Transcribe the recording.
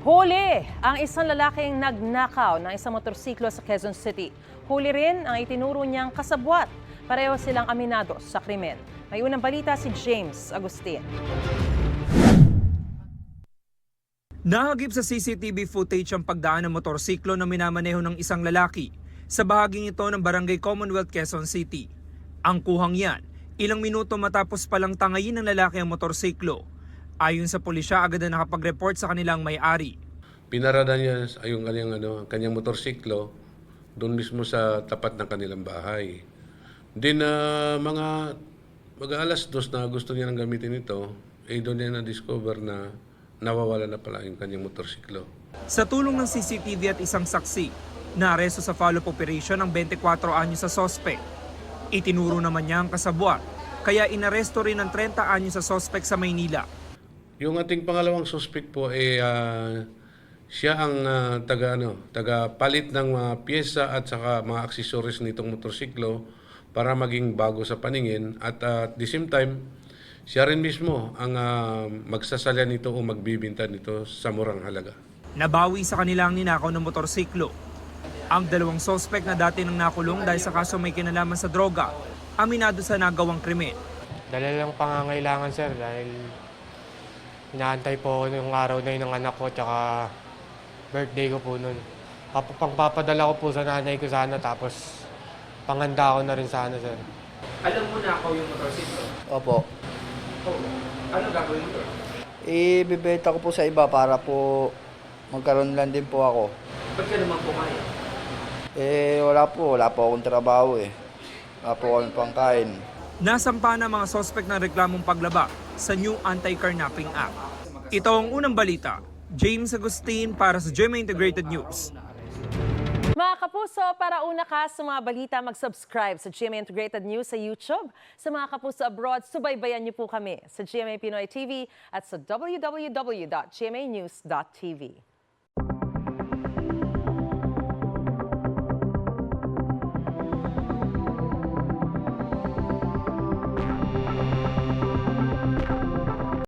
Huli ang isang lalaking nagnakaw ng isang motorsiklo sa Quezon City. Huli rin ang itinuro niyang kasabwat. Pareho silang aminado sa krimen. May unang balita si James Agustin. Nahagip sa CCTV footage ang pagdaan ng motorsiklo na minamaneho ng isang lalaki sa bahaging ito ng Barangay Commonwealth, Quezon City. Ang kuhang yan, ilang minuto matapos palang tangayin ng lalaki ang motorsiklo. Ayon sa pulisya, agad na nakapag-report sa kanilang may-ari. Pinarada niya yung kanyang motorsiklo doon mismo sa tapat ng kanilang bahay. Then mga mag-alas 2 na gusto niya nang gamitin ito, doon niya na-discover na nawawala na pala yung kanyang motorsiklo. Sa tulong ng CCTV at isang saksi, naaresto sa follow-up operation ang 24 anyo sa sospek. Itinuro naman niya ang kasabwat, kaya inaresto rin ang 30 anyo sa sospek sa Maynila. Yung ating pangalawang suspect po siya ang taga palit ng mga pyesa at saka mga accessories nitong motorsiklo para maging bago sa paningin at at the same time siya rin mismo ang magsasala nito o magbibinta nito sa murang halaga. Nabawi sa kanila ang ninakaw ng motorsiklo. Ang dalawang sospek na dati nang nakulong dahil sa kaso may kinalaman sa droga, aminado sa nagawang krimen. Dala lang pangangailangan, sir, dahil inaantay po ako yung araw na yun ng anak ko tsaka birthday ko po nun. Pangpapadala ko po sa nanay ko sana tapos panghanda ko na rin sana, sir. Alam mo na ako yung motorsiklo? Opo. Oo. Ano gagawin mo? Ibibenta ko po sa iba para po magkaroon lang din po ako. Ba't ka naman pumayag? Wala po akong trabaho eh. Wala po akong pangkain. Nasampa na mga sospek ng reklamong paglaba sa New Anti-Carnapping Act. Ito ang unang balita. James Agustin para sa GMA Integrated News. Mga kapuso, para una ka sa mga balita, mag-subscribe sa GMA Integrated News sa YouTube. Sa mga kapuso abroad, subaybayan niyo po kami sa GMA Pinoy TV at sa www.gmanews.tv.